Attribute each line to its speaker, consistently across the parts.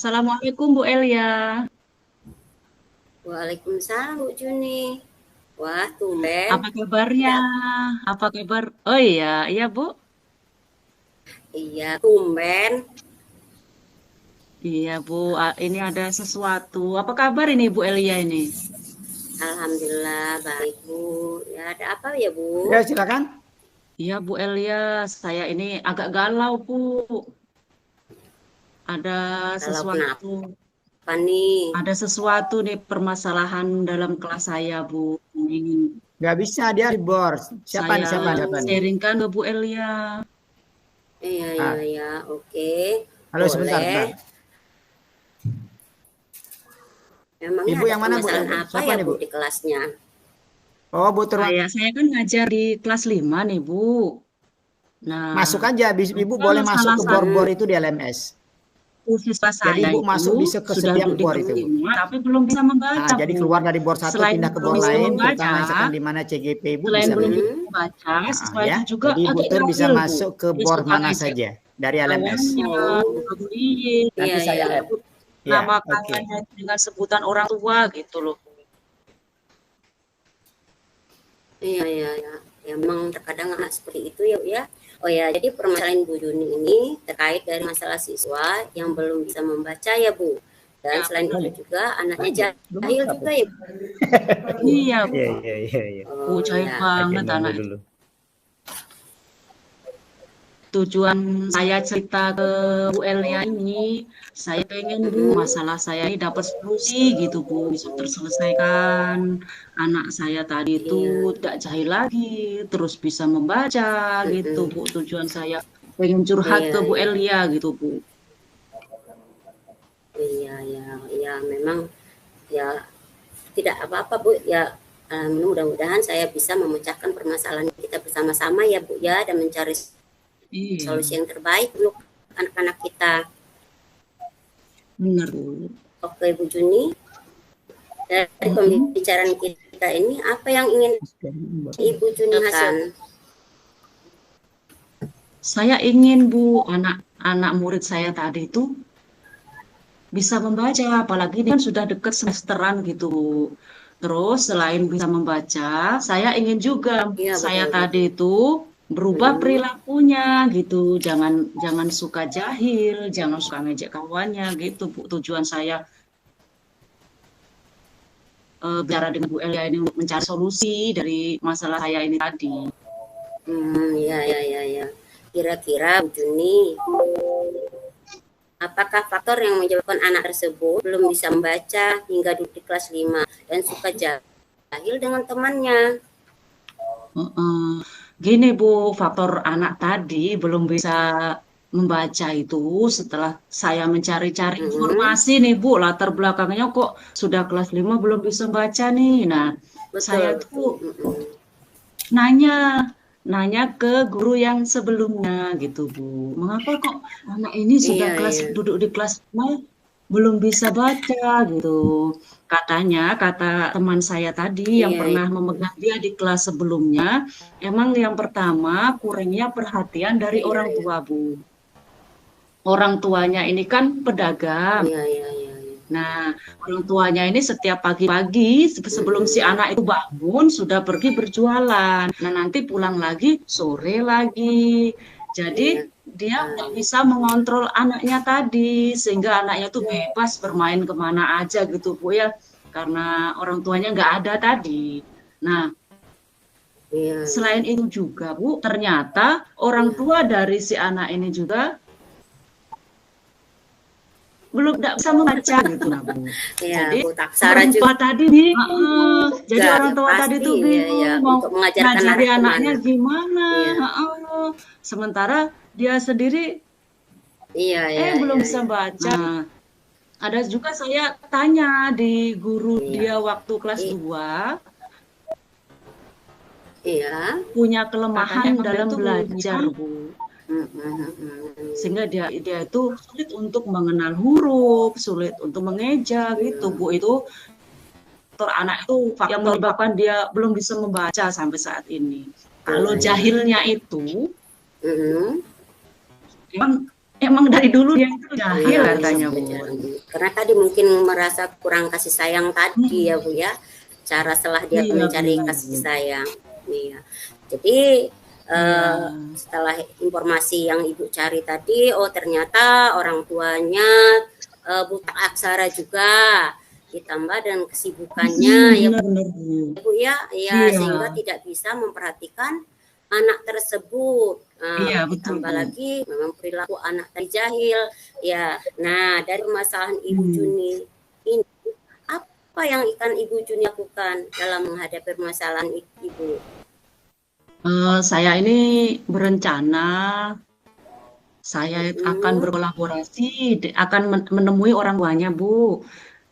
Speaker 1: Assalamualaikum Bu Elia.
Speaker 2: Waalaikumsalam Bu Juni. Wah, tumben.
Speaker 1: Apa kabarnya?
Speaker 2: Ada
Speaker 1: Apa kabar? Oh iya Bu.
Speaker 2: iya, tumben.
Speaker 1: Iya Bu, ini ada sesuatu. Apa kabar ini Bu Elia ini?
Speaker 2: Alhamdulillah baik Bu. Ya, ada apa ya Bu?
Speaker 3: Ya, silakan.
Speaker 1: Iya Bu Elia, saya ini agak galau Bu. Ada
Speaker 2: Kalau
Speaker 1: sesuatu,
Speaker 2: kenapa nih?
Speaker 1: ada sesuatu nih permasalahan dalam kelas saya Bu. Ingin
Speaker 3: Nggak bisa, dia di bor. Siapa nih,
Speaker 1: saya
Speaker 3: siapa nih?
Speaker 1: sharingkan ke Bu Elia.
Speaker 2: Iya, iya,
Speaker 3: Ah,
Speaker 2: iya. Oke.
Speaker 3: halo, sebentar,
Speaker 2: Boleh.
Speaker 3: Mbak.
Speaker 2: Memangnya
Speaker 3: Ibu
Speaker 2: ada
Speaker 3: yang mana, Bu?
Speaker 2: permasalahan apa
Speaker 3: Siapa
Speaker 2: ya
Speaker 3: nih,
Speaker 2: Bu
Speaker 3: Bu?
Speaker 2: di kelasnya?
Speaker 3: Oh, Bu Turwan.
Speaker 1: Saya kan ngajar di kelas 5 nih Bu.
Speaker 3: Masuk
Speaker 1: Nah,
Speaker 3: aja. Ibu
Speaker 1: ada
Speaker 3: boleh masuk
Speaker 1: salah
Speaker 3: ke
Speaker 1: satu
Speaker 3: bor-bor
Speaker 2: Hmm,
Speaker 3: itu di LMS.
Speaker 1: siswa
Speaker 3: Jadi
Speaker 1: saya
Speaker 3: Ibu masuk
Speaker 1: itu
Speaker 3: bisa ke
Speaker 1: sudah
Speaker 3: setiap
Speaker 1: duduk di
Speaker 3: bor
Speaker 1: kelas
Speaker 3: itu, Bu.
Speaker 1: 5, tapi belum bisa membaca,
Speaker 3: Jadi
Speaker 1: Bu.
Speaker 3: keluar dari bor satu,
Speaker 1: Selain
Speaker 3: pindah ke
Speaker 1: belum
Speaker 3: bor
Speaker 1: bisa
Speaker 3: lain,
Speaker 1: membaca,
Speaker 3: terutama misalkan di mana CGP Ibu bisa
Speaker 1: belum
Speaker 3: milih.
Speaker 1: bisa
Speaker 2: hmm.
Speaker 1: membaca, siswa
Speaker 3: Ya.
Speaker 1: itu juga
Speaker 3: Jadi Ibu
Speaker 1: agak
Speaker 3: Tur bisa
Speaker 1: jahil, Bu.
Speaker 3: masuk ke
Speaker 1: Dia
Speaker 3: bor
Speaker 1: suka
Speaker 3: mana
Speaker 1: ngejek
Speaker 3: saja dari LMS.
Speaker 1: kawannya,
Speaker 2: Oh,
Speaker 1: suka bullying,
Speaker 2: iya,
Speaker 3: Nanti saya
Speaker 2: iya.
Speaker 3: add.
Speaker 1: sebut
Speaker 3: Ya,
Speaker 1: nama
Speaker 3: oke.
Speaker 1: kakaknya dengan sebutan orang tua gitu loh.
Speaker 2: Iya, iya, iya. Ya, memang terkadang anak seperti itu ya, Bu, ya. Oh ya, jadi permasalahan Bu Juni ini terkait dari masalah siswa yang belum bisa membaca ya, Bu. Dan
Speaker 1: Ya,
Speaker 2: selain itu
Speaker 3: Balik.
Speaker 2: juga anaknya
Speaker 3: Belum
Speaker 2: jahil
Speaker 3: apa, Bu?
Speaker 2: juga ya, Bu.
Speaker 1: iya,
Speaker 3: Iya, iya, iya, iya.
Speaker 1: Bu,
Speaker 2: Oh
Speaker 1: jahil
Speaker 2: ya,
Speaker 3: Oke,
Speaker 1: banget
Speaker 3: nunggu
Speaker 1: anak itu.
Speaker 3: dulu.
Speaker 1: Tujuan saya cerita ke Bu Elia ini, saya pengen Bu,
Speaker 2: mm-mm.
Speaker 1: masalah saya ini dapat solusi gitu Bu, bisa terselesaikan. Anak saya tadi
Speaker 2: Iya,
Speaker 1: itu tidak jahil lagi, terus bisa membaca gitu
Speaker 2: mm-mm.
Speaker 1: Bu. Tujuan saya pengen curhat
Speaker 2: Iya,
Speaker 1: ke Bu
Speaker 2: iya,
Speaker 1: Elia gitu Bu.
Speaker 2: iya, iya, iya, memang ya tidak apa-apa Bu. Ya, mudah-mudahan saya bisa memecahkan permasalahan kita bersama-sama ya Bu ya, dan mencari
Speaker 1: Iya,
Speaker 2: solusi yang terbaik untuk anak-anak kita.
Speaker 1: benar Bu.
Speaker 2: Oke Bu Juni, dari
Speaker 1: Mm-mm.
Speaker 2: pembicaraan kita ini apa yang ingin Ibu Juni hasilkan?
Speaker 1: Saya ingin Bu, anak-anak murid saya tadi itu bisa membaca, apalagi dia kan sudah dekat semesteran gitu. Terus selain bisa membaca, saya ingin juga
Speaker 2: Iya
Speaker 1: saya
Speaker 2: betul
Speaker 1: tadi
Speaker 2: betul.
Speaker 1: itu berubah
Speaker 2: Mm-mm.
Speaker 1: perilakunya gitu. Jangan jangan suka jahil, jangan suka ngejek kawannya gitu, Bu. Tujuan saya bicara dengan Bu Elia ini untuk mencari solusi dari masalah saya ini tadi.
Speaker 2: Ya ya ya ya. Kira-kira Bu Juni, apakah faktor yang menyebabkan anak tersebut belum bisa membaca hingga duduk di kelas 5 dan suka jahil dengan temannya?
Speaker 1: Heeh. Gini Bu, faktor anak tadi belum bisa membaca itu setelah saya mencari-cari
Speaker 2: Mm-mm.
Speaker 1: informasi nih Bu, latar belakangnya kok sudah kelas 5 belum bisa baca nih. Nah,
Speaker 2: Betul
Speaker 1: saya
Speaker 2: betul.
Speaker 1: tuh
Speaker 2: Mm-mm.
Speaker 1: nanya nanya ke guru yang sebelumnya gitu Bu. Mengapa kok anak ini sudah
Speaker 2: Iya
Speaker 1: kelas
Speaker 2: iya.
Speaker 1: duduk di kelas 5 belum bisa baca gitu. Katanya, kata teman saya tadi yang
Speaker 2: Iya
Speaker 1: pernah memegang dia di kelas sebelumnya, emang yang pertama kurangnya perhatian dari
Speaker 2: iya
Speaker 1: orang
Speaker 2: iya.
Speaker 1: tua Bu. Orang tuanya ini kan pedagang.
Speaker 2: Iya iya iya. Iya.
Speaker 1: Nah, orang tuanya ini setiap pagi-pagi sebelum si
Speaker 2: Mm-mm.
Speaker 1: anak itu bangun sudah pergi berjualan. Nah, nanti pulang lagi sore lagi.
Speaker 2: Iya
Speaker 1: Jadi dia nggak
Speaker 2: iya.
Speaker 1: bisa mengontrol anaknya tadi sehingga anaknya tuh bebas bermain kemana aja gitu Bu ya. Karena orang tuanya nggak ada tadi. Nah,
Speaker 2: Iya
Speaker 1: selain itu juga Bu, ternyata orang
Speaker 2: iya.
Speaker 1: tua dari si anak ini juga belum tidak bisa membaca gitu nah Bu.
Speaker 2: Iya,
Speaker 1: Jadi
Speaker 2: Bu Taksara
Speaker 1: orang tua tadi nih, jadi
Speaker 2: juga
Speaker 1: orang
Speaker 2: ya
Speaker 1: tua tadi
Speaker 2: pasti
Speaker 1: tuh
Speaker 2: ya ya
Speaker 1: bingung mau
Speaker 2: untuk mengajarkan
Speaker 1: ngajari
Speaker 2: arah
Speaker 1: anaknya
Speaker 2: kemana.
Speaker 1: gimana.
Speaker 2: Iya
Speaker 1: Sementara dia sendiri
Speaker 2: iya iya
Speaker 1: belum
Speaker 2: iya
Speaker 1: bisa
Speaker 2: iya.
Speaker 1: baca. Nah, ada juga saya tanya di guru
Speaker 2: Iya.
Speaker 1: dia waktu kelas
Speaker 2: I-
Speaker 1: 2
Speaker 2: iya.
Speaker 1: punya katanya
Speaker 2: Katanya
Speaker 1: kelemahan
Speaker 2: emang dia
Speaker 1: dalam
Speaker 2: tuh
Speaker 1: belajar,
Speaker 2: bunyinya.
Speaker 1: Bu.
Speaker 2: Mm-mm.
Speaker 1: Sehingga dia itu sulit untuk mengenal huruf, sulit untuk mengeja gitu,
Speaker 2: Iya.
Speaker 1: Bu. Itu faktor anak itu faktor yang menyebabkan dia belum bisa membaca sampai saat ini. Kalau
Speaker 2: Iya iya.
Speaker 1: jahilnya itu
Speaker 2: Mm-mm.
Speaker 1: memang emang dari dulu dia itu jahil
Speaker 2: Iya,
Speaker 1: katanya, Bu.
Speaker 2: pelajaran dulu. Karena tadi mungkin merasa kurang kasih sayang tadi ya Bu ya. Cara setelah dia
Speaker 1: Iya,
Speaker 2: mencari
Speaker 1: benar,
Speaker 2: kasih
Speaker 1: Bu.
Speaker 2: sayang. Iya. Jadi
Speaker 1: Iya.
Speaker 2: setelah informasi yang Ibu cari tadi, oh ternyata orang tuanya buta aksara juga, ditambah dengan kesibukannya ya
Speaker 1: Benar-benar, Bu.
Speaker 2: Bu ya, ya
Speaker 1: Iya.
Speaker 2: sehingga tidak bisa memperhatikan anak tersebut.
Speaker 1: Iya, betul,
Speaker 2: Ditambah
Speaker 1: Bu.
Speaker 2: lagi memang perilaku anak tadi jahil. Ya, nah dari permasalahan Ibu Juni ini, apa yang akan Ibu Juni lakukan dalam menghadapi permasalahan Ibu?
Speaker 1: Saya ini berencana saya akan berkolaborasi, akan menemui orang tuanya, Bu.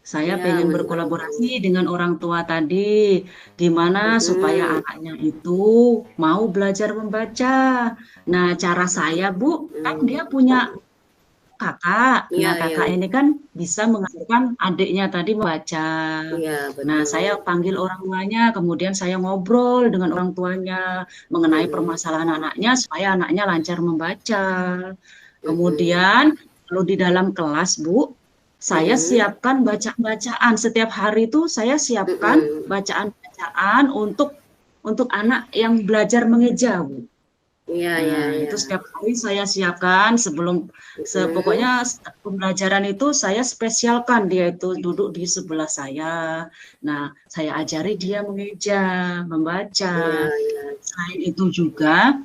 Speaker 1: Saya
Speaker 2: Ya,
Speaker 1: pengen
Speaker 2: orang tuanya.
Speaker 1: berkolaborasi dengan orang tua tadi, gimana supaya anaknya itu mau belajar membaca. Nah, cara saya, Bu, kan dia punya kakak. Nah,
Speaker 2: Iya, iya,
Speaker 1: kakak ini kan bisa mengajarkan adiknya tadi membaca.
Speaker 2: iya
Speaker 1: Nah,
Speaker 2: betul.
Speaker 1: saya panggil orang tuanya, kemudian saya ngobrol dengan orang tuanya mengenai permasalahan anaknya supaya anaknya lancar membaca. Kemudian, kalau di dalam kelas, Bu, saya siapkan bacaan-bacaan. Setiap hari itu saya siapkan bacaan-bacaan untuk anak yang belajar mengeja, Bu.
Speaker 2: Iya, iya,
Speaker 1: Nah,
Speaker 2: iya.
Speaker 1: itu setiap hari saya siapkan pokoknya pembelajaran itu saya spesialkan dia itu duduk di sebelah saya. Nah, saya ajari dia mengeja, membaca.
Speaker 2: Iya, iya.
Speaker 1: Selain itu juga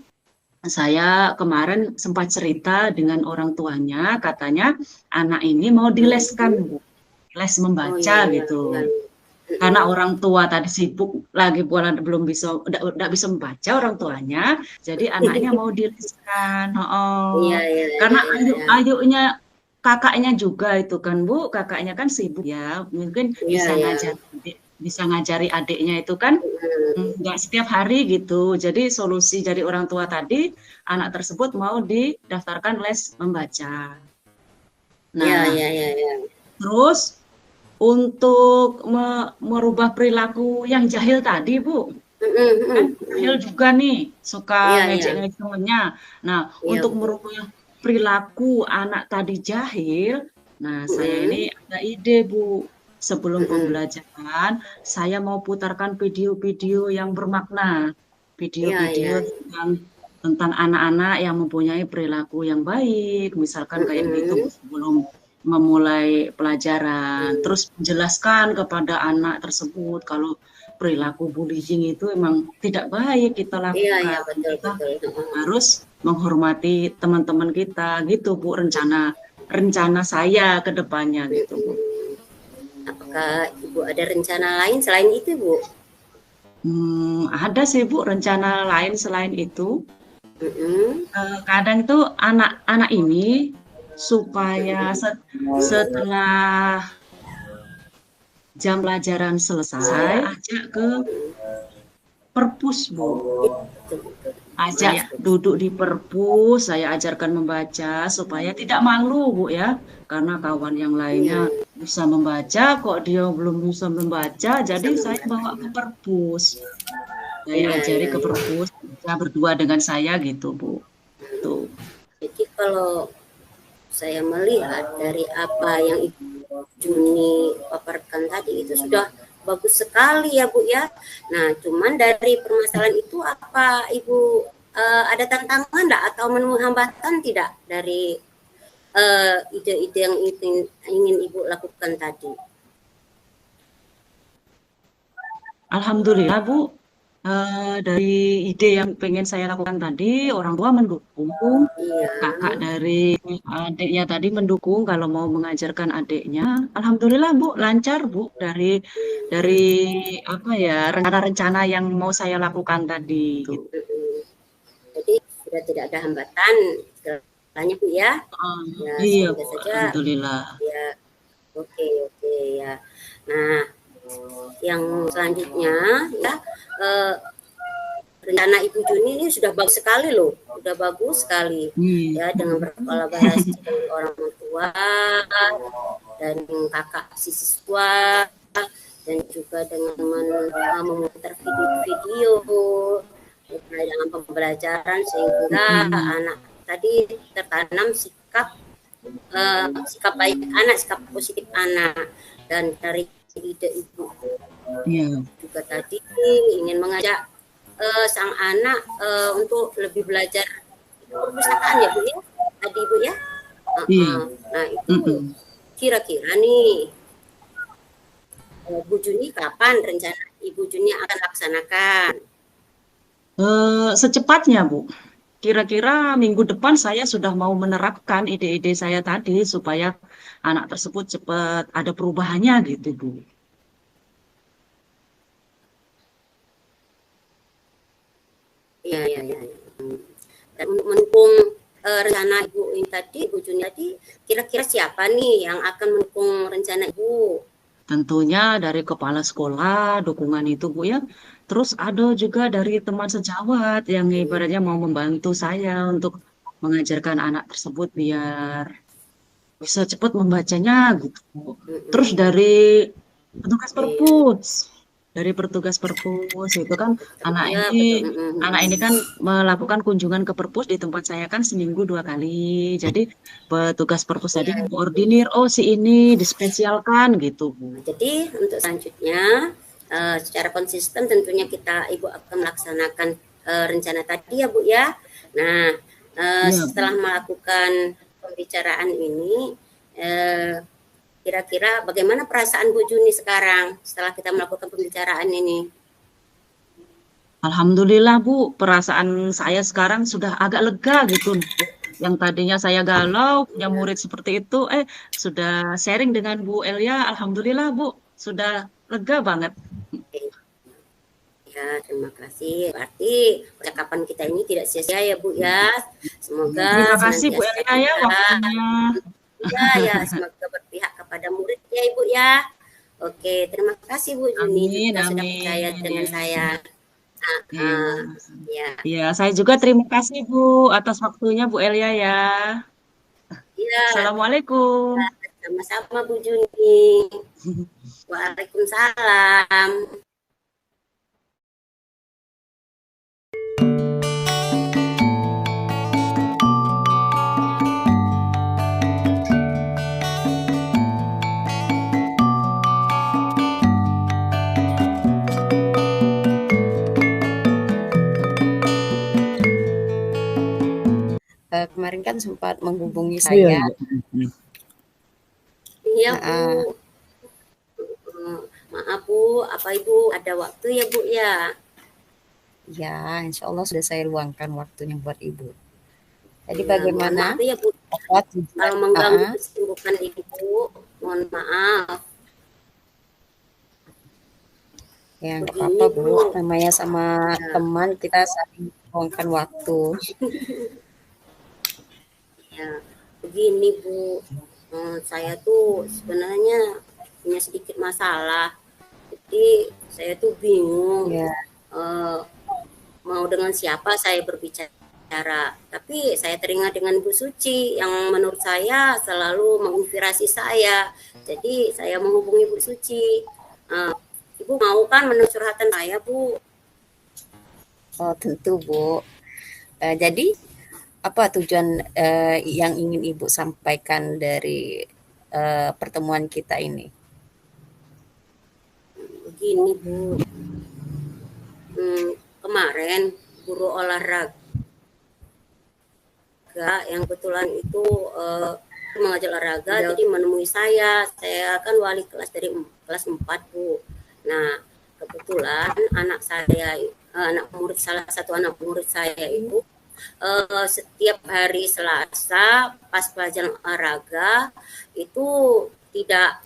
Speaker 1: saya kemarin sempat cerita dengan orang tuanya, katanya anak ini mau dileskan, Bu. Les
Speaker 2: Oh iya,
Speaker 1: membaca
Speaker 2: iya, iya.
Speaker 1: gitu. Karena orang tua tadi sibuk lagi belum bisa udah bisa membaca orang tuanya, jadi anaknya mau dileskan.
Speaker 2: Iya, iya,
Speaker 1: Karena
Speaker 2: iya, iya.
Speaker 1: ayuknya kakaknya juga itu kan, Bu, kakaknya kan sibuk ya, mungkin
Speaker 2: Iya, iya.
Speaker 1: bisa ngajari adiknya itu kan nggak setiap hari gitu. Jadi solusi dari orang tua tadi, anak tersebut mau didaftarkan les membaca.
Speaker 2: Iya,
Speaker 1: Nah,
Speaker 2: iya, iya, iya.
Speaker 1: terus untuk merubah perilaku yang jahil tadi, Bu, kan jahil juga nih, suka
Speaker 2: Iya, iya.
Speaker 1: ngejek-ngejek temennya. Nah,
Speaker 2: Iya,
Speaker 1: untuk
Speaker 2: betul.
Speaker 1: merubah perilaku anak tadi jahil, nah saya ini ada ide, Bu. Sebelum pembelajaran, saya mau putarkan video-video yang bermakna,
Speaker 2: Iya, iya.
Speaker 1: video-video tentang anak-anak yang mempunyai perilaku yang baik, misalkan kayak gitu, Bu, sebelum memulai pelajaran, terus menjelaskan kepada anak tersebut kalau perilaku bullying itu emang tidak baik kita
Speaker 2: Iya, iya,
Speaker 1: lakukan.
Speaker 2: betul,
Speaker 1: Kita
Speaker 2: betul.
Speaker 1: harus menghormati teman-teman kita gitu, Bu, rencana saya ke depannya gitu, Bu.
Speaker 2: Apakah Ibu ada rencana lain selain itu, Bu?
Speaker 1: Ada sih, Bu, rencana lain selain itu.
Speaker 2: Mm-mm.
Speaker 1: Kadang itu anak-anak ini supaya setelah jam pelajaran selesai, ajak ke perpus, Bu. Ajak duduk di perpus, saya ajarkan membaca supaya tidak malu, Bu ya. Karena kawan yang lainnya bisa membaca, kok dia belum bisa membaca, jadi saya bawa ke perpus. Saya ajari ke perpus, saya berdua dengan saya gitu, Bu. Tuh.
Speaker 2: Jadi kalau saya melihat dari apa yang Ibu Juni paparkan tadi itu sudah bagus sekali ya Bu ya. Nah cuman dari permasalahan itu apa Ibu ada tantangan enggak atau menemui hambatan tidak dari ide-ide yang ingin Ibu lakukan tadi?
Speaker 1: Alhamdulillah, Bu. Dari ide yang pengen saya lakukan tadi, orang tua mendukung, kakak dari adiknya tadi mendukung kalau mau mengajarkan adiknya. Alhamdulillah, Bu, lancar, Bu, dari apa ya, rencana-rencana yang mau saya lakukan tadi. Gitu.
Speaker 2: Jadi sudah tidak ada hambatan istilahnya Bu ya. Ya
Speaker 1: Iya,
Speaker 2: semoga
Speaker 1: Bu,
Speaker 2: saja.
Speaker 1: alhamdulillah.
Speaker 2: Ya, oke ya. Nah, yang selanjutnya ya rencana Ibu Juni ini sudah bagus sekali loh, sudah bagus sekali ya dengan berkolaborasi dengan orang tua dan kakak siswa dan juga dengan memutar video-video dalam pembelajaran sehingga anak tadi tertanam sikap sikap baik anak, sikap positif anak. Dan dari ide ibu juga tadi ingin mengajak sang anak untuk lebih belajar perpustakaan ya Bu ya, tadi Bu ya. Nah itu kira-kira nih Bu Juni kapan rencana Ibu Juni akan laksanakan?
Speaker 1: Secepatnya Bu. Kira-kira minggu depan saya sudah mau menerapkan ide-ide saya tadi supaya anak tersebut cepat ada perubahannya gitu Bu.
Speaker 2: Iya. Dan untuk mendukung rencana Ibu ini tadi, Bu Juni tadi, kira-kira siapa nih yang akan mendukung rencana Ibu?
Speaker 1: Tentunya dari kepala sekolah, dukungan itu Bu ya. Terus ada juga dari teman sejawat yang ibaratnya mau membantu saya untuk mengajarkan anak tersebut biar bisa cepat membacanya gitu. Terus dari petugas perpus, itu kan anak
Speaker 2: Ya,
Speaker 1: ini kan melakukan kunjungan ke perpus di tempat saya kan seminggu 2 kali. Jadi petugas perpus tadi koordinir, oh si ini dispesialkan gitu Bu.
Speaker 2: Jadi untuk selanjutnya secara konsisten tentunya Ibu akan melaksanakan rencana tadi ya Bu ya. Nah setelah melakukan pembicaraan ini kira-kira bagaimana perasaan Bu Juni sekarang setelah kita melakukan pembicaraan ini?
Speaker 1: Alhamdulillah Bu, perasaan saya sekarang sudah agak lega gitu. Yang tadinya saya galau, punya murid seperti itu, sudah sharing dengan Bu Elia, alhamdulillah Bu, sudah lega banget.
Speaker 2: Ya, terima kasih. Berarti percakapan kita ini tidak sia-sia ya Bu ya. Semoga
Speaker 1: terima kasih Bu Elia ya waktunya.
Speaker 2: Ya, semoga berpihak kepada murid ya Ibu ya. Oke, terima kasih Bu Juni juga sudah percaya dengan saya.
Speaker 1: Ya, saya juga terima kasih Bu atas waktunya Bu Elia ya.
Speaker 2: Ya.
Speaker 1: Assalamualaikum.
Speaker 2: Sama-sama Bu Juni. Waalaikumsalam.
Speaker 4: Kemarin kan sempat menghubungi saya.
Speaker 2: Iya Bu. Maaf Bu, apa Ibu ada waktu ya Bu ya?
Speaker 4: Ya, insya Allah sudah saya luangkan waktunya buat Ibu. Jadi bagaimana?
Speaker 2: Ya Bu, kalau mengganggu kesibukan Ibu, mohon maaf.
Speaker 4: Ya nggak apa-apa Bu, namanya sama teman kita saling luangkan waktu.
Speaker 2: Ya, begini Bu, saya tuh sebenarnya punya sedikit masalah. Jadi saya tuh bingung mau dengan siapa saya berbicara. Tapi saya teringat dengan Bu Suci yang menurut saya selalu menginspirasi saya. Jadi saya menghubungi Bu Suci. Ibu mau kan menurut curhatan saya Bu?
Speaker 4: Oh tentu Bu. Jadi apa tujuan yang ingin Ibu sampaikan dari pertemuan kita ini?
Speaker 2: Begini Bu, kemarin guru olahraga yang kebetulan itu mengajar olahraga jadi menemui saya kan wali kelas dari kelas 4 Bu. Nah kebetulan salah satu anak murid saya itu setiap hari Selasa pas pelajaran olahraga itu tidak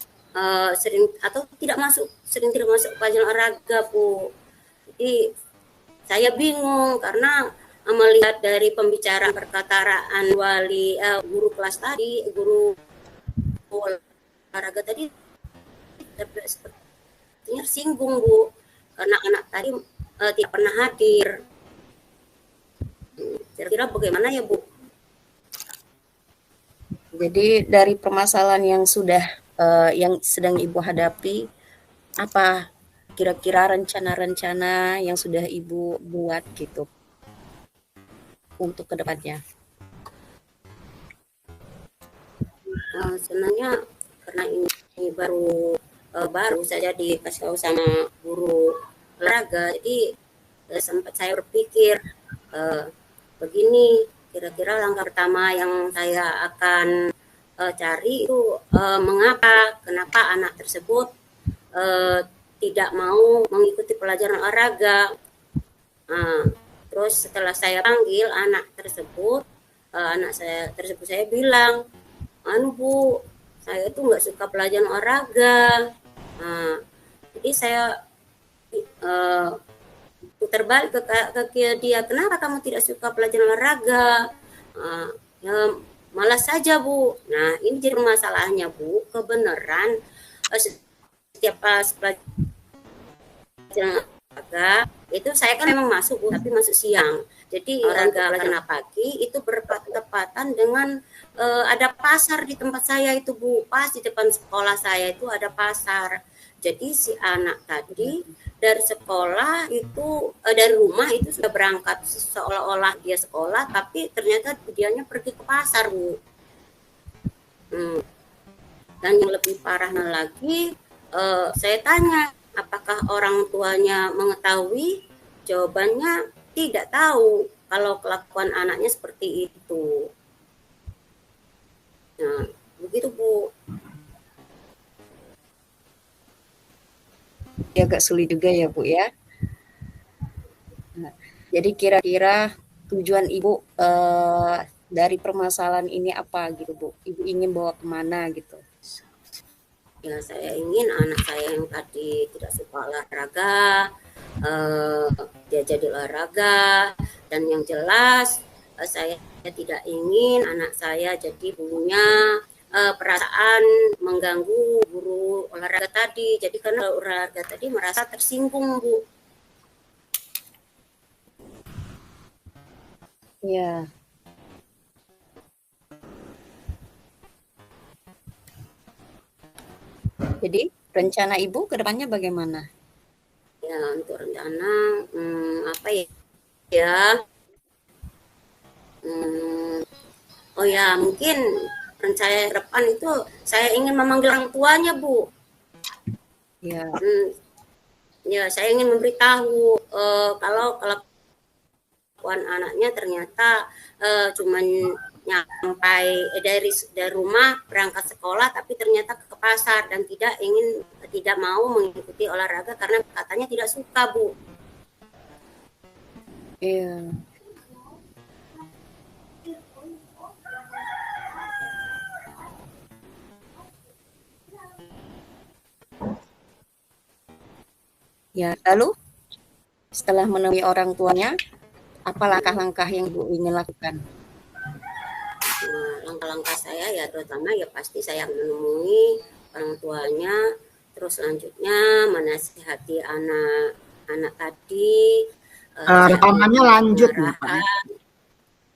Speaker 2: tidak masuk pelajaran olahraga Bu. Jadi saya bingung karena melihat dari pembicaraan perkataan guru kelas tadi, guru olahraga tadi sepertinya singgung Bu karena anak tadi tidak pernah hadir. Kira-kira bagaimana ya Bu?
Speaker 4: Jadi dari permasalahan yang yang sedang Ibu hadapi, apa kira-kira rencana-rencana yang sudah Ibu buat gitu untuk kedepannya?
Speaker 2: Sebenarnya karena ini baru saja dikasih tahu sama guru olahraga, jadi sempat saya berpikir begini, kira-kira langkah pertama yang saya akan cari itu kenapa anak tersebut tidak mau mengikuti pelajaran olahraga. Terus setelah saya panggil anak saya tersebut, saya bilang, Bu, saya itu nggak suka pelajaran olahraga. Jadi saya putar balik ke dia, kenapa kamu tidak suka pelajaran olahraga? Ya malas saja, Bu. Nah, ini jadi masalahnya, Bu. Kebenaran setiap pas pelajaran olahraga itu saya kan memang masuk, Bu, tapi masuk siang. Jadi olahraga pagi itu bertepatan dengan ada pasar di tempat saya itu, Bu. Pas di depan sekolah saya itu ada pasar. Jadi si anak tadi dari sekolah itu dari rumah itu sudah berangkat seolah-olah dia sekolah, tapi ternyata dianya pergi ke pasar, Bu. Dan yang lebih parahnya lagi, saya tanya apakah orang tuanya mengetahui? Jawabannya tidak tahu kalau kelakuan anaknya seperti itu. Nah, begitu, Bu.
Speaker 4: Ya, agak sulit juga ya, Bu ya. Nah, jadi kira-kira tujuan Ibu dari permasalahan ini apa gitu, Bu? Ibu ingin bawa kemana gitu?
Speaker 2: Ya, saya ingin anak saya yang tadi tidak suka olahraga, dia jadi olahraga, dan yang jelas saya tidak ingin anak saya jadi punya perasaan mengganggu guru olahraga tadi. Jadi karena olahraga tadi merasa tersinggung, Bu.
Speaker 4: Ya. Jadi rencana Ibu ke depannya bagaimana?
Speaker 2: Ya, untuk rencana apa ya? Oh ya, mungkin rencana depan itu saya ingin memanggil orang tuanya, Bu.
Speaker 4: Ya.
Speaker 2: Ya, saya ingin memberitahu kalau kelakuan anaknya ternyata cuman nyampai dari rumah berangkat sekolah, tapi ternyata ke pasar dan tidak mau mengikuti olahraga karena katanya tidak suka, Bu.
Speaker 4: Iya. Ya, lalu setelah menemui orang tuanya, apa langkah-langkah yang Ibu ingin lakukan?
Speaker 2: Langkah-langkah saya ya terutama ya pasti saya menemui orang tuanya, terus selanjutnya menasihati anak tadi.
Speaker 3: Rekamannya lanjut,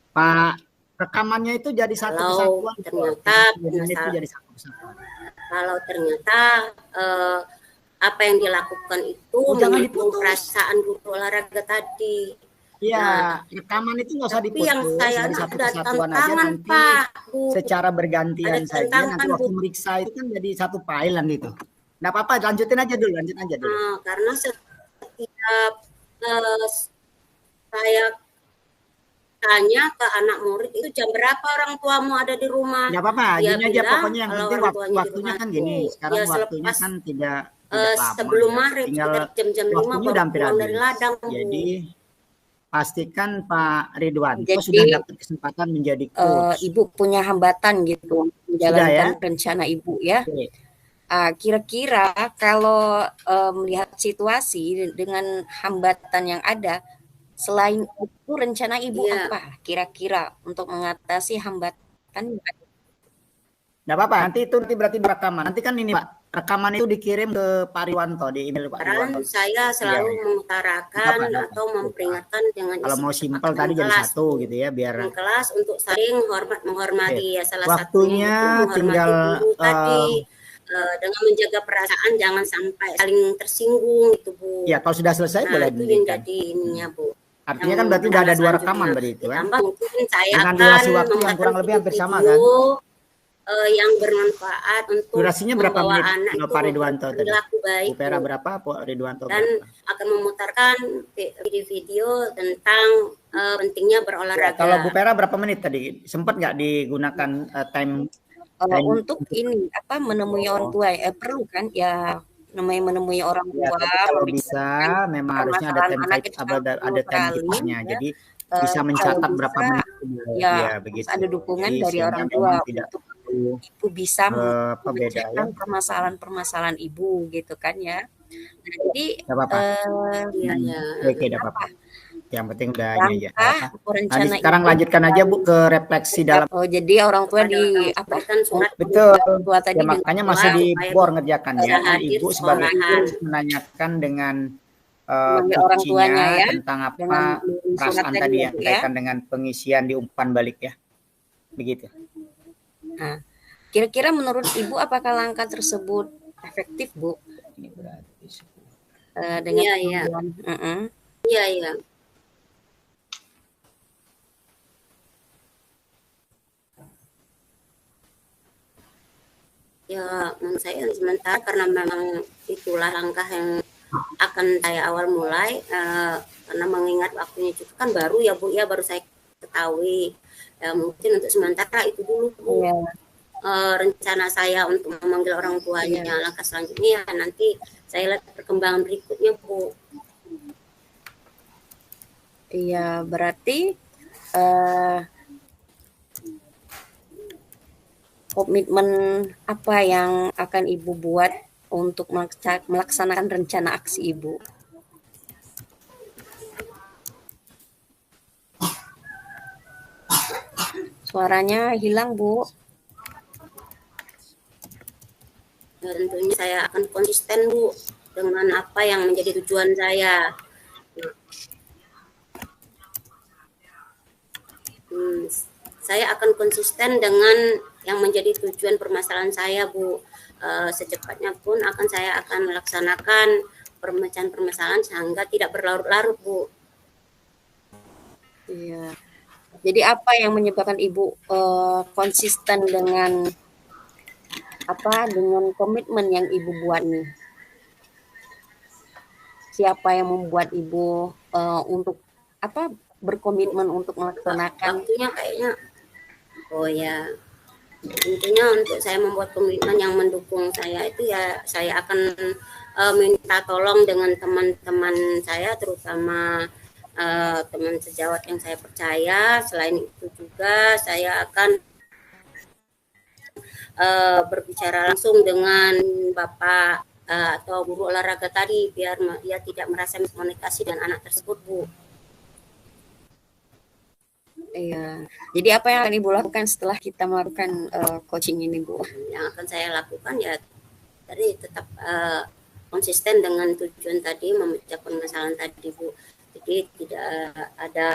Speaker 3: Pak. Rekamannya itu jadi satu kesatuan.
Speaker 2: Ternyata
Speaker 3: itu jadi satu kesatuan.
Speaker 2: Kalau ternyata apa yang dilakukan itu mendukung perasaan guru olahraga tadi.
Speaker 3: Iya, rekaman itu nggak usah diputus.
Speaker 2: Yang saya
Speaker 3: dari satu
Speaker 2: ada
Speaker 3: kesatuan aja
Speaker 2: tantangan,
Speaker 3: nanti
Speaker 2: Pak, Bu.
Speaker 3: secara bergantian saja. Nanti waktu meriksa itu kan jadi satu filean gitu. Nggak apa-apa, lanjutin aja dulu.
Speaker 2: Karena setiap saya tanya ke anak murid itu jam berapa orang tuamu ada di rumah.
Speaker 3: Nggak apa-apa, gini aja pokoknya yang penting waktunya kan gini. Sekarang
Speaker 2: ya,
Speaker 3: waktunya kan tidak lama.
Speaker 2: Sebelum maghrib,
Speaker 3: tinggal
Speaker 2: jam-jam 5 baru pulang dari ladang.
Speaker 3: Jadi pastikan Pak Ridwan sudah dapat kesempatan menjadi coach.
Speaker 4: Ibu punya hambatan gitu menjalankan rencana Ibu ya. Kira-kira kalau melihat situasi dengan hambatan yang ada, selain itu rencana Ibu apa kira-kira untuk mengatasi hambatan?
Speaker 3: Nggak apa-apa, nanti berarti rekaman. Nanti kan ini Pak, rekaman itu dikirim ke Pak Riwanto di email Pak Riwanto.
Speaker 2: Saya selalu mengutarakan atau memperingatkan dengan
Speaker 3: kalau mau simpel tadi jadi satu gitu ya, biar
Speaker 2: kelas untuk saling menghormati ya, salah
Speaker 3: waktunya
Speaker 2: satunya
Speaker 3: tinggal
Speaker 2: tadi dengan menjaga perasaan jangan sampai saling tersinggung itu, Bu.
Speaker 3: Ya, kalau sudah selesai boleh
Speaker 2: itu yang jadi ininya, Bu.
Speaker 3: Artinya kan berarti udah ada 2 rekaman berarti itu kan.
Speaker 2: Mungkin saya
Speaker 3: dengan durasi waktu yang kurang lebih hampir sama kan.
Speaker 2: yang bermanfaat untuk
Speaker 3: durasinya berapa
Speaker 2: membawa
Speaker 3: menit
Speaker 2: anak itu
Speaker 3: Pak Ridwanto tadi?
Speaker 2: perilaku baik,
Speaker 3: Bu Vera berapa, Pak Ridwanto
Speaker 2: dan
Speaker 3: berapa?
Speaker 2: akan memutarkan video-video tentang pentingnya
Speaker 3: Ya,
Speaker 2: berolahraga.
Speaker 3: kalau Bu Vera berapa menit tadi? Sempat nggak digunakan time?
Speaker 4: Untuk ini apa menemui orang tua perlu kan ya, namanya menemui orang
Speaker 3: Ya,
Speaker 4: tua,
Speaker 3: tapi kalau bisa
Speaker 4: membicarakan
Speaker 3: memang harusnya ada
Speaker 4: permasalahan
Speaker 3: time
Speaker 4: anak itu
Speaker 3: ada time
Speaker 4: kali
Speaker 3: keepernya.
Speaker 4: ya.
Speaker 3: Jadi bisa
Speaker 4: Kalau
Speaker 3: mencatat
Speaker 4: bisa
Speaker 3: berapa menit.
Speaker 4: ya
Speaker 3: Ya,
Speaker 4: harus
Speaker 3: begitu.
Speaker 4: ada dukungan
Speaker 3: Jadi
Speaker 4: dari
Speaker 3: sehingga
Speaker 4: orang
Speaker 3: memang
Speaker 4: tua
Speaker 3: tidak
Speaker 4: untuk
Speaker 3: perlu
Speaker 4: ibu bisa
Speaker 3: beda ya.
Speaker 4: memecahkan permasalahan-permasalahan ibu gitu kan ya. Nah, jadi
Speaker 3: Tidak apa-apa.
Speaker 2: Iya, ya.
Speaker 3: Oke, tidak apa-apa. Yang penting udah ini aja.
Speaker 4: langkah
Speaker 3: Nah,
Speaker 4: rencana
Speaker 3: sekarang
Speaker 4: ibu
Speaker 3: lanjutkan aja Bu ke refleksi dalam.
Speaker 4: oh jadi orang tua di apa
Speaker 2: Berikan surat
Speaker 3: Betul.
Speaker 4: orang tua tadi
Speaker 3: Ya, makanya masih
Speaker 2: surat
Speaker 3: di
Speaker 2: supaya
Speaker 3: bor ngerjakannya.
Speaker 2: bisa
Speaker 3: Nah,
Speaker 2: hadir
Speaker 3: Ibu sebagai
Speaker 2: sekolahan.
Speaker 3: ibu menanyakan dengan
Speaker 4: memanggil orang tuanya
Speaker 3: coachingnya
Speaker 4: ya
Speaker 3: tentang
Speaker 4: dengan
Speaker 3: apa
Speaker 4: mengirim surat
Speaker 3: perasaan
Speaker 4: tadi
Speaker 3: tadi
Speaker 4: ya
Speaker 3: yang
Speaker 4: Bu ya.
Speaker 3: berkaitan dengan pengisian di umpan balik ya. Begitu.
Speaker 4: Nah, kira-kira menurut Ibu apakah langkah tersebut efektif Bu?
Speaker 3: Ini berarti
Speaker 4: Dengan
Speaker 2: Iya, iya. Iya, iya. Ya, menurut saya sementara karena memang itulah langkah yang akan saya awal mulai karena mengingat waktunya juga kan baru ya Bu ya, baru saya ketahui. Ya, mungkin untuk sementara itu dulu Bu.
Speaker 4: Iya.
Speaker 2: Rencana saya untuk memanggil orang tuanya.
Speaker 4: Iya.
Speaker 2: Langkah selanjutnya ya nanti saya lihat perkembangan berikutnya Bu.
Speaker 4: Iya, berarti komitmen apa yang akan Ibu buat untuk melaksanakan rencana aksi Ibu? Suaranya hilang Bu.
Speaker 2: Ya, tentunya saya akan konsisten Bu dengan apa yang menjadi tujuan saya. Saya akan konsisten dengan yang menjadi tujuan permasalahan saya Bu. Secepatnya pun saya akan melaksanakan pemecahan permasalahan sehingga tidak berlarut-larut Bu.
Speaker 4: Iya. Jadi apa yang menyebabkan Ibu konsisten dengan dengan komitmen yang Ibu buat nih? Siapa yang membuat Ibu untuk berkomitmen untuk melaksanakan?
Speaker 2: Waktunya kayaknya, oh ya, tentunya untuk saya membuat komitmen yang mendukung saya itu ya saya akan minta tolong dengan teman-teman saya, terutama teman sejawat yang saya percaya. Selain itu juga saya akan berbicara langsung dengan Bapak atau guru olahraga tadi biar dia tidak merasa miskomunikasi dengan anak tersebut Bu.
Speaker 4: Iya. Jadi apa yang akan Ibu lakukan setelah kita melakukan coaching ini Bu?
Speaker 2: Yang akan saya lakukan ya tadi tetap konsisten dengan tujuan tadi, memecah permasalahan tadi Bu. Jadi tidak ada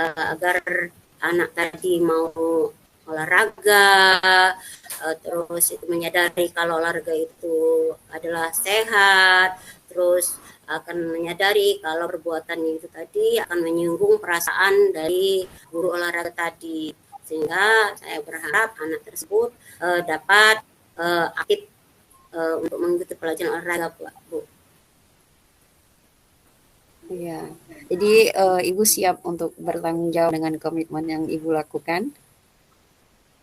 Speaker 2: agar anak tadi mau olahraga, terus itu menyadari kalau olahraga itu adalah sehat, terus akan menyadari kalau perbuatannya itu tadi akan menyinggung perasaan dari guru olahraga tadi, sehingga saya berharap anak tersebut dapat aktif untuk mengikuti pelajaran olahraga Bu.
Speaker 4: Iya. Jadi Ibu siap untuk bertanggung jawab dengan komitmen yang Ibu lakukan?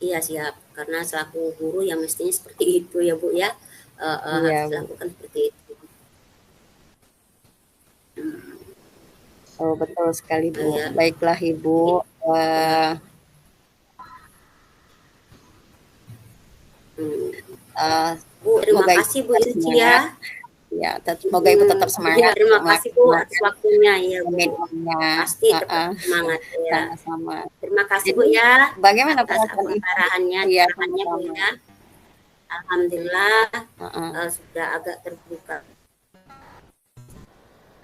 Speaker 2: Iya siap, karena selaku guru yang mestinya seperti itu ya Bu ya, harus dilakukan seperti itu.
Speaker 4: Oh betul sekali Bu. Baiklah Ibu.
Speaker 2: Bu, terima kasih Bu Suci ya.
Speaker 4: Ya, semoga Ibu tetap semangat.
Speaker 2: Terima kasih Bu atas waktunya ya Bu. Pasti tetap semangat ya.
Speaker 4: Sama-sama.
Speaker 2: Terima kasih Bu ya.
Speaker 4: Bagaimana
Speaker 2: atas arahannya,
Speaker 4: ya,
Speaker 2: Bu ya. Alhamdulillah sudah agak terbuka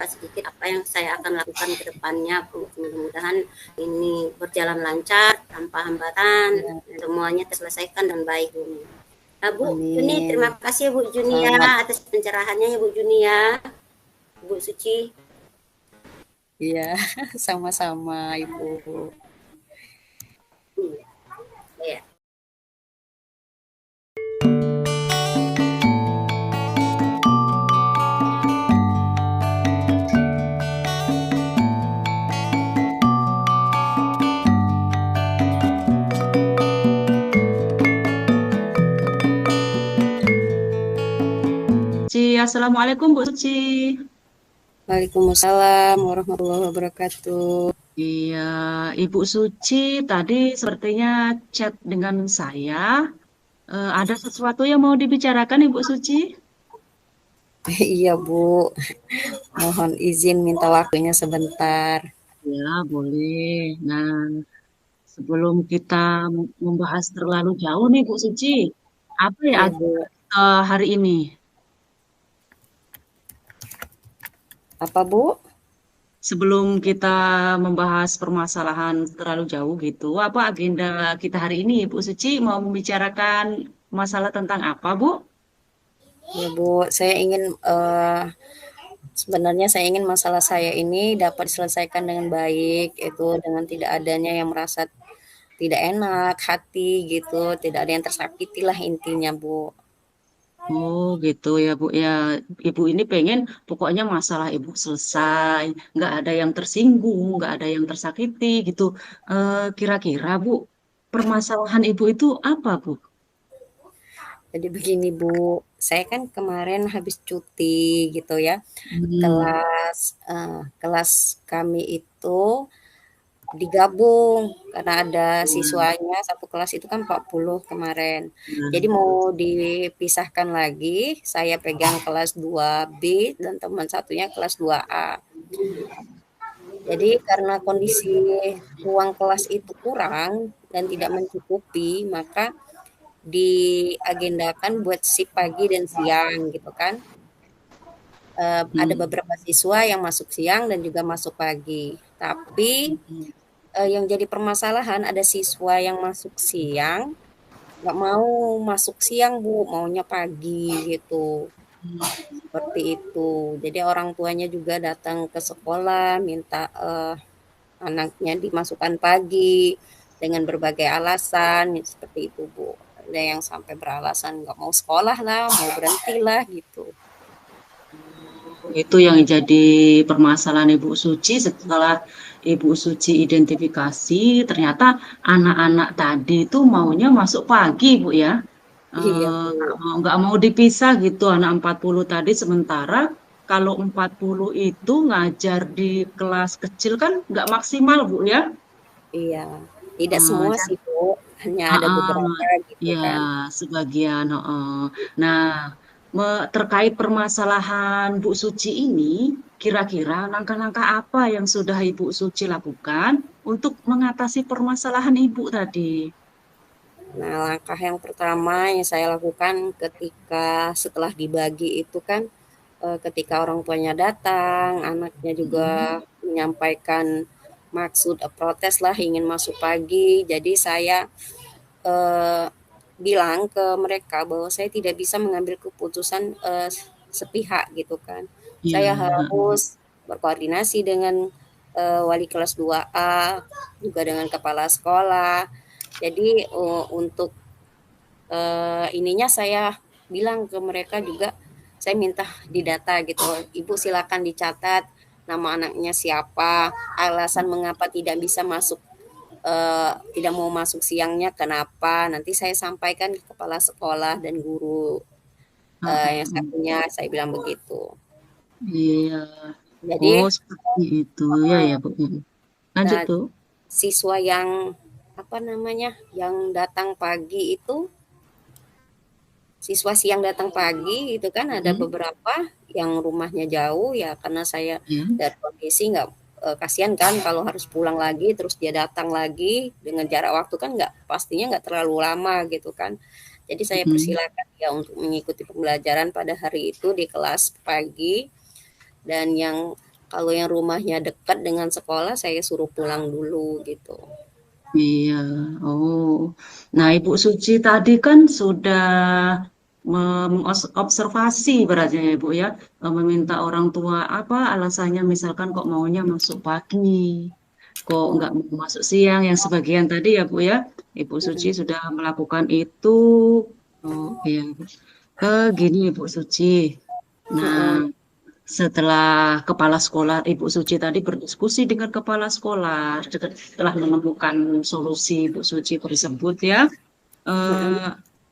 Speaker 2: sedikit apa yang saya akan lakukan ke depannya. Mudah-mudahan ini berjalan lancar tanpa hambatan, semuanya terselesaikan dan baik Bu. Bu Juni, terima kasih Bu Juni ya atas pencerahannya ya Bu Juni ya. Bu Suci.
Speaker 4: Iya, sama-sama Ibu.
Speaker 2: Iya.
Speaker 1: Assalamualaikum Bu Suci.
Speaker 4: Waalaikumsalam warahmatullahi wabarakatuh.
Speaker 1: Iya, Ibu Suci tadi sepertinya chat dengan saya. Ada sesuatu yang mau dibicarakan Ibu Suci?
Speaker 4: Iya Bu, mohon izin minta waktunya sebentar.
Speaker 1: Ya, boleh. Nah, sebelum kita membahas terlalu jauh nih Bu Suci, apa ya
Speaker 4: Iya
Speaker 1: agenda
Speaker 4: Bu,
Speaker 1: kita hari ini?
Speaker 4: apa Bu?
Speaker 1: Sebelum kita membahas permasalahan terlalu jauh gitu, apa agenda kita hari ini Bu Suci mau membicarakan masalah tentang apa Bu?
Speaker 4: Ya Bu, saya ingin sebenarnya saya ingin masalah saya ini dapat diselesaikan dengan baik, itu dengan tidak adanya yang merasa tidak enak hati gitu, tidak ada yang tersakiti lah intinya Bu.
Speaker 1: Oh gitu ya Bu ya, Ibu ini pengen pokoknya masalah Ibu selesai, nggak ada yang tersinggung, nggak ada yang tersakiti gitu. Kira-kira Bu, permasalahan Ibu itu apa Bu?
Speaker 4: Jadi begini Bu, saya kan kemarin habis cuti gitu ya.
Speaker 1: Hmm.
Speaker 4: Kelas kami itu digabung karena ada
Speaker 1: Ya,
Speaker 4: siswanya satu kelas itu kan 40 kemarin. Jadi
Speaker 1: ya.
Speaker 4: mau dipisahkan lagi, saya pegang kelas 2B dan teman satunya kelas 2A. Jadi karena kondisi ruang kelas itu kurang dan tidak mencukupi, maka diagendakan buat shift pagi dan siang gitu kan. Ada
Speaker 1: Hmm.
Speaker 4: beberapa siswa yang masuk siang dan juga masuk pagi. Tapi yang jadi permasalahan ada siswa yang masuk siang nggak mau masuk siang Bu, maunya pagi gitu. Seperti itu. Jadi orang tuanya juga datang ke sekolah minta anaknya dimasukkan pagi dengan berbagai alasan seperti itu Bu. Ada yang sampai beralasan nggak mau sekolah lah, mau berhenti lah gitu.
Speaker 1: Itu yang jadi permasalahan Ibu Suci setelah Ibu Suci identifikasi, ternyata anak-anak tadi itu maunya masuk pagi, Bu ya.
Speaker 4: Iya Bu.
Speaker 1: Nggak mau dipisah gitu anak 40 tadi, sementara kalau 40 itu ngajar di kelas kecil kan nggak maksimal, Bu ya.
Speaker 4: Iya. Tidak
Speaker 1: Eh,
Speaker 4: semua sih Bu, hanya ada beberapa gitu
Speaker 1: Ya,
Speaker 4: kan.
Speaker 1: sebagian. Nah, terkait permasalahan Bu Suci ini, kira-kira langkah-langkah apa yang sudah Ibu Suci lakukan untuk mengatasi permasalahan Ibu tadi?
Speaker 4: Nah, langkah yang pertama yang saya lakukan ketika setelah dibagi itu kan, ketika orang tuanya datang, anaknya juga
Speaker 1: Mm,
Speaker 4: menyampaikan maksud protes lah ingin masuk pagi. Jadi saya eh, bilang ke mereka bahwa saya tidak bisa mengambil keputusan sepihak gitu kan.
Speaker 1: Ya,
Speaker 4: Saya harus berkoordinasi dengan wali kelas 2A, juga dengan kepala sekolah. Jadi untuk ininya saya bilang ke mereka juga, saya minta didata gitu, Ibu silakan dicatat nama anaknya siapa, alasan mengapa tidak bisa masuk, tidak mau masuk siangnya kenapa, nanti saya sampaikan ke kepala sekolah dan guru yang satunya, saya bilang begitu.
Speaker 1: iya. Oh,
Speaker 4: Jadi
Speaker 1: seperti itu ya ya Bu. Lanjut
Speaker 4: nah,
Speaker 1: Bu.
Speaker 4: siswa yang apa namanya, yang datang pagi itu siswa siang datang pagi itu kan ada
Speaker 1: Mm,
Speaker 4: beberapa yang rumahnya jauh ya karena saya
Speaker 1: ya.
Speaker 4: dari kondisi nggak kasihan kan kalau harus pulang lagi terus dia datang lagi dengan jarak waktu kan nggak pastinya nggak terlalu lama gitu kan. Jadi saya
Speaker 1: Mm,
Speaker 4: persilakan dia untuk mengikuti pembelajaran pada hari itu di kelas pagi dan yang kalau yang rumahnya dekat dengan sekolah saya suruh pulang dulu gitu.
Speaker 1: iya. Oh, nah Ibu Suci tadi kan sudah mengobservasi berarti ya Ibu ya, meminta orang tua apa alasannya misalkan kok maunya masuk pagi, kok nggak mau masuk siang yang sebagian tadi ya Bu ya, Ibu Suci sudah melakukan itu. Oh iya, Bu. Gini Ibu Suci. Nah, setelah kepala sekolah Ibu Suci tadi berdiskusi dengan kepala sekolah, setelah menemukan solusi Ibu Suci tersebut ya, eh,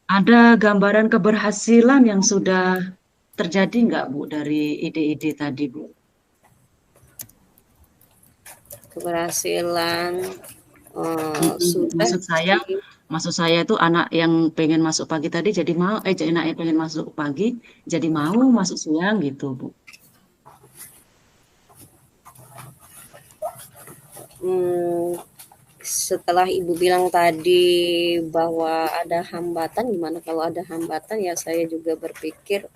Speaker 1: ada gambaran keberhasilan yang sudah terjadi nggak Bu dari ide-ide tadi Bu?
Speaker 4: Keberhasilan sudah
Speaker 1: Maksud saya itu anak yang pengen masuk pagi tadi jadi mau, anak yang pengen masuk pagi jadi mau masuk siang gitu Bu.
Speaker 4: Setelah Ibu bilang tadi bahwa ada hambatan, gimana kalau ada hambatan, ya saya juga berpikir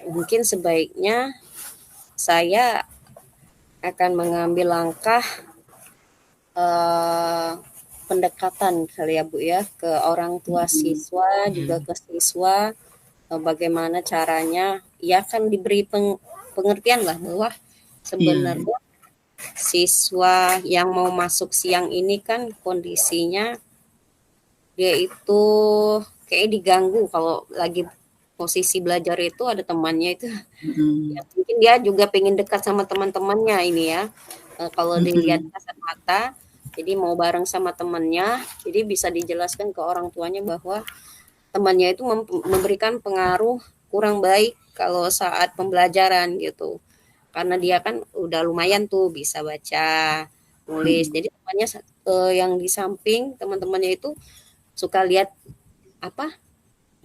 Speaker 4: mungkin sebaiknya saya akan mengambil langkah pendekatan kali ya Bu ya, ke orang tua siswa, juga ke siswa, bagaimana caranya, ya kan diberi pengertian lah bahwa sebenarnya siswa yang mau masuk siang ini kan kondisinya dia itu kayak diganggu kalau lagi posisi belajar itu ada temannya itu ya, mungkin dia juga pengen dekat sama teman-temannya ini ya, kalau dilihat kasat mata, jadi mau bareng sama temannya, jadi bisa dijelaskan ke orang tuanya bahwa temannya itu memberikan pengaruh kurang baik kalau saat pembelajaran gitu. Karena dia kan udah lumayan tuh bisa baca, nulis. Jadi temannya yang di samping teman-temannya itu suka lihat apa?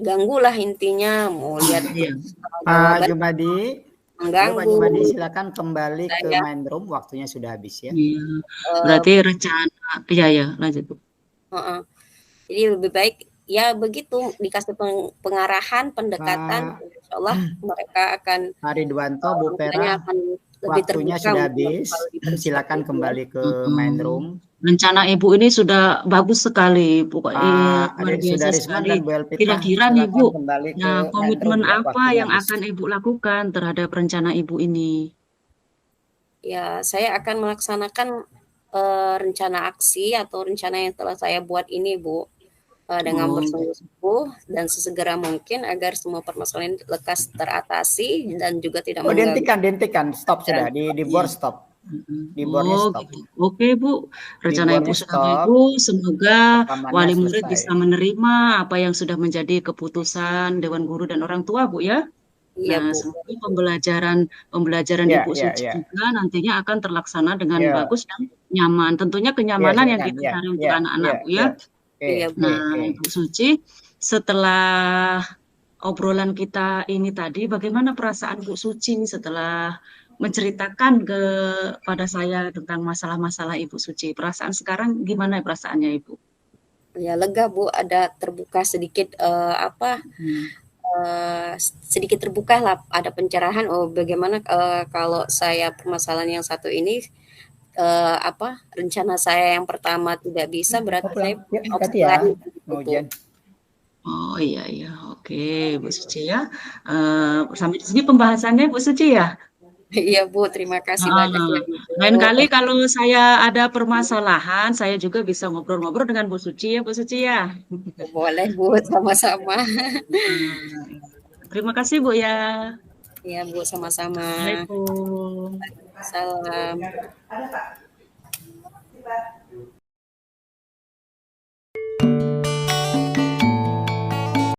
Speaker 4: Ganggu lah intinya, mau lihat
Speaker 3: Pak Jumadi.
Speaker 4: Mengganggu.
Speaker 3: Pak Jumadi silakan kembali ke main room, waktunya sudah habis ya.
Speaker 1: Berarti rencana ya lanjut Bu.
Speaker 4: Jadi lebih baik ya begitu dikasih pengarahan, pendekatan, insya Allah mereka akan
Speaker 3: Pak Ridwanto, Bu Pera, waktunya sudah habis, silakan kembali ke main room.
Speaker 1: Rencana Ibu ini sudah bagus sekali, pokoknya luar biasa sekali. Kira-kira nih Bu, nah komitmen apa yang akan Ibu lakukan terhadap rencana Ibu ini?
Speaker 4: Ya, saya akan melaksanakan rencana aksi atau rencana yang telah saya buat ini Bu, dengan bersungguh-sungguh dan sesegera mungkin agar semua permasalahan lekas teratasi dan juga tidak mengganggu.
Speaker 3: Dihentikan, stop sudah, di board stop. Di boardnya stop.
Speaker 1: Gitu. Oke Bu, rencana Ibu sudah bagus. Semoga wali murid bisa menerima apa yang sudah menjadi keputusan Dewan Guru dan orang tua Bu ya. Nah, semoga pembelajaran Ibu Suci juga nantinya akan terlaksana dengan bagus dan nyaman. Tentunya kenyamanan yang kita cari untuk anak-anak Bu ya. Nah, Ibu Suci, setelah obrolan kita ini tadi, bagaimana perasaan Bu Suci setelah menceritakan kepada saya tentang masalah-masalah Ibu Suci? Perasaan sekarang gimana perasaannya Ibu?
Speaker 4: Ya lega Bu, ada terbuka sedikit sedikit terbuka lah, ada pencerahan. Oh bagaimana kalau saya permasalahan yang satu ini rencana saya yang pertama tidak bisa, berarti saya opsi lain.
Speaker 1: Oh iya, oke Bu Suci ya. Sampai di sini pembahasannya Bu Suci ya.
Speaker 4: Iya Bu, terima kasih banyak.
Speaker 1: Lain kali kalau saya ada permasalahan, saya juga bisa ngobrol-ngobrol dengan Bu Suci ya, Bu Suci ya.
Speaker 4: Boleh Bu, sama-sama.
Speaker 1: Terima kasih Bu ya.
Speaker 4: Iya Bu, sama-sama.
Speaker 1: Assalamualaikum.
Speaker 4: Salam.